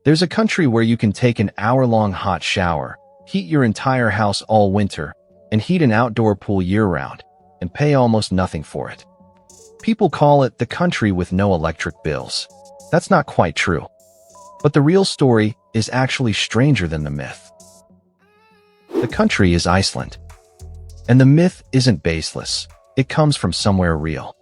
There's a country where you can take an hour-long hot shower, heat your entire house all winter, and heat an outdoor pool year-round, and pay almost nothing for it. People call it the country with no electric bills. That's not quite true. But the real story is actually stranger than the myth. The country is Iceland. And the myth isn't baseless. It comes from somewhere real.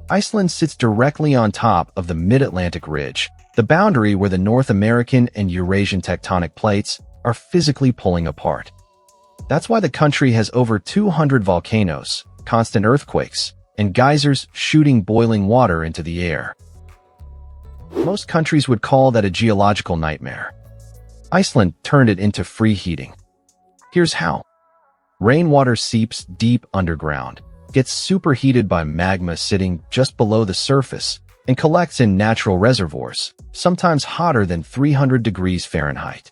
Iceland sits directly on top of the Mid-Atlantic Ridge, the boundary where the North American and Eurasian tectonic plates are physically pulling apart. That's why the country has over 200 volcanoes, constant earthquakes, and geysers shooting boiling water into the air. Most countries would call that a geological nightmare. Iceland turned it into free heating. Here's how. Rainwater seeps deep underground, gets superheated by magma sitting just below the surface, and collects in natural reservoirs, sometimes hotter than 300 degrees Fahrenheit.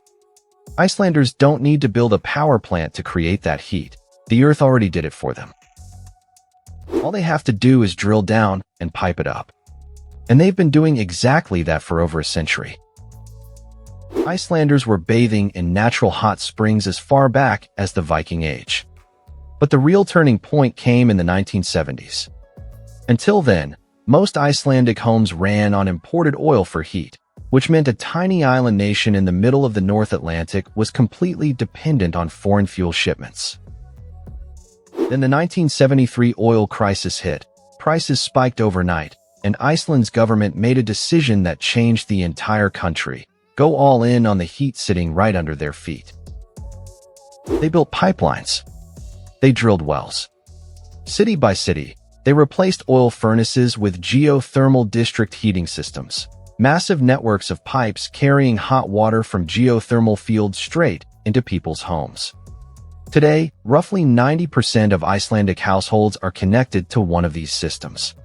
Icelanders don't need to build a power plant to create that heat. The Earth already did it for them. All they have to do is drill down and pipe it up. And they've been doing exactly that for over a century. Icelanders were bathing in natural hot springs as far back as the Viking Age. But the real turning point came in the 1970s. Until then, most Icelandic homes ran on imported oil for heat, which meant a tiny island nation in the middle of the North Atlantic was completely dependent on foreign fuel shipments. Then the 1973 oil crisis hit, prices spiked overnight, and Iceland's government made a decision that changed the entire country: go all in on the heat sitting right under their feet. They built pipelines. They drilled wells. City by city, they replaced oil furnaces with geothermal district heating systems, massive networks of pipes carrying hot water from geothermal fields straight into people's homes. Today, roughly 90% of Icelandic households are connected to one of these systems.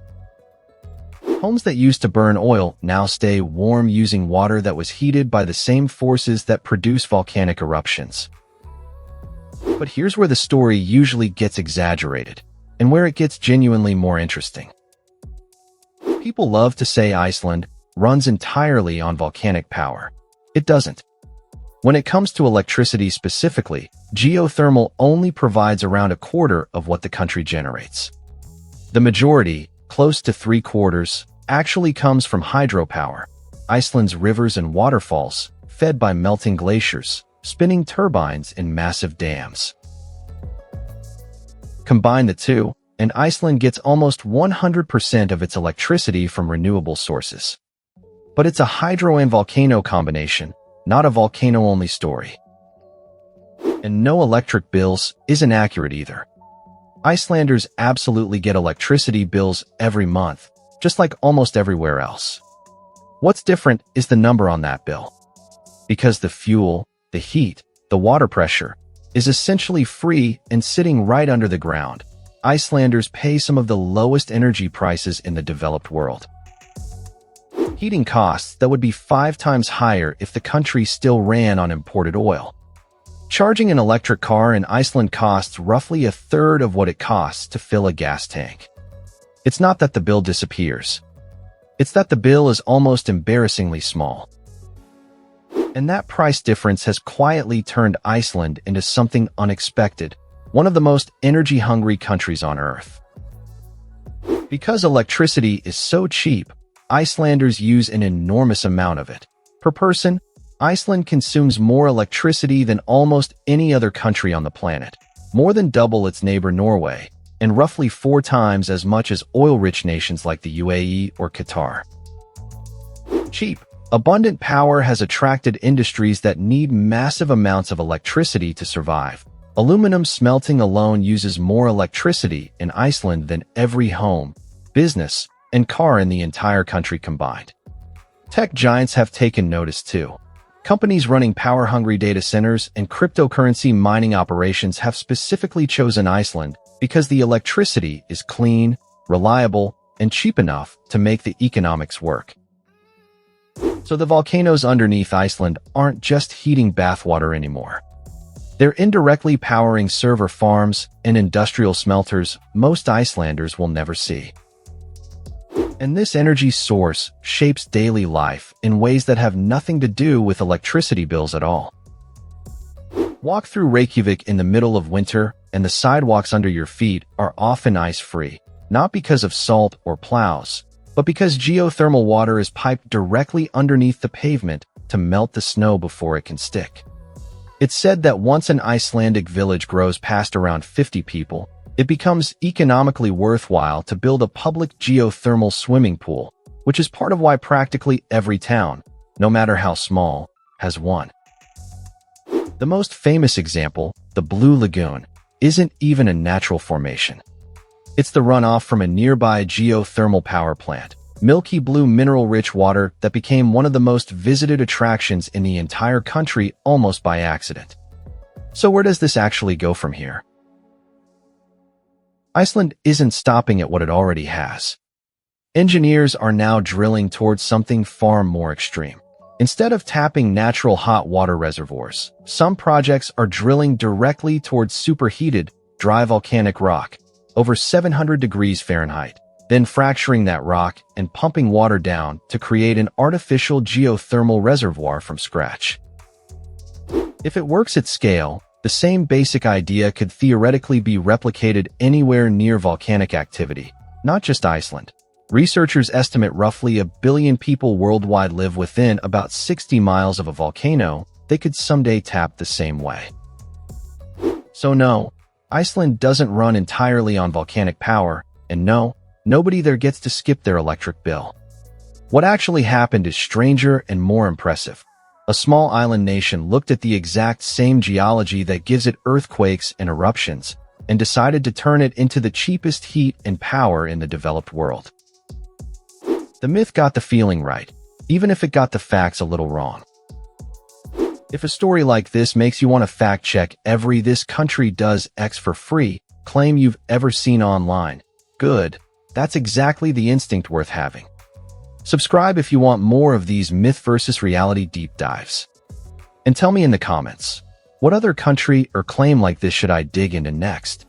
Homes that used to burn oil now stay warm using water that was heated by the same forces that produce volcanic eruptions. But here's where the story usually gets exaggerated, and where it gets genuinely more interesting. People love to say Iceland runs entirely on volcanic power. It doesn't. When it comes to electricity specifically, geothermal only provides around a quarter of what the country generates. The majority, close to 3/4, actually comes from hydropower, Iceland's rivers and waterfalls, fed by melting glaciers, spinning turbines in massive dams. Combine the two, and Iceland gets almost 100% of its electricity from renewable sources. But it's a hydro and volcano combination, not a volcano-only story. And no electric bills isn't accurate either. Icelanders absolutely get electricity bills every month, just like almost everywhere else. What's different is the number on that bill. Because the fuel, the heat, the water pressure, is essentially free and sitting right under the ground, Icelanders pay some of the lowest energy prices in the developed world. Heating costs that would be 5 times higher if the country still ran on imported oil. Charging an electric car in Iceland costs roughly 1/3 of what it costs to fill a gas tank. It's not that the bill disappears. It's that the bill is almost embarrassingly small. And that price difference has quietly turned Iceland into something unexpected, one of the most energy-hungry countries on Earth. Because electricity is so cheap, Icelanders use an enormous amount of it. Per person, Iceland consumes more electricity than almost any other country on the planet, more than double its neighbor Norway, and roughly 4 times as much as oil-rich nations like the UAE or Qatar. Cheap, abundant power has attracted industries that need massive amounts of electricity to survive. Aluminum smelting alone uses more electricity in Iceland than every home, business, and car in the entire country combined. Tech giants have taken notice too. Companies running power-hungry data centers and cryptocurrency mining operations have specifically chosen Iceland because the electricity is clean, reliable, and cheap enough to make the economics work. So the volcanoes underneath Iceland aren't just heating bathwater anymore. They're indirectly powering server farms and industrial smelters most Icelanders will never see. And this energy source shapes daily life in ways that have nothing to do with electricity bills at all. Walk through Reykjavik in the middle of winter, and the sidewalks under your feet are often ice-free, not because of salt or plows, but because geothermal water is piped directly underneath the pavement to melt the snow before it can stick. It's said that once an Icelandic village grows past around 50 people, it becomes economically worthwhile to build a public geothermal swimming pool, which is part of why practically every town, no matter how small, has one. The most famous example, the Blue Lagoon, isn't even a natural formation. It's the runoff from a nearby geothermal power plant, milky blue mineral-rich water that became one of the most visited attractions in the entire country almost by accident. So where does this actually go from here? Iceland isn't stopping at what it already has. Engineers are now drilling towards something far more extreme. Instead of tapping natural hot water reservoirs, some projects are drilling directly towards superheated, dry volcanic rock, over 700 degrees Fahrenheit, then fracturing that rock and pumping water down to create an artificial geothermal reservoir from scratch. If it works at scale, the same basic idea could theoretically be replicated anywhere near volcanic activity, not just Iceland. Researchers estimate roughly 1 billion people worldwide live within about 60 miles of a volcano. They could someday tap the same way. So no, Iceland doesn't run entirely on volcanic power, and no, nobody there gets to skip their electric bill. What actually happened is stranger and more impressive. A small island nation looked at the exact same geology that gives it earthquakes and eruptions, and decided to turn it into the cheapest heat and power in the developed world. The myth got the feeling right, even if it got the facts a little wrong. If a story like this makes you want to fact-check every "this country does X for free" claim you've ever seen online, good, that's exactly the instinct worth having. Subscribe if you want more of these myth versus reality deep dives. And tell me in the comments, what other country or claim like this should I dig into next?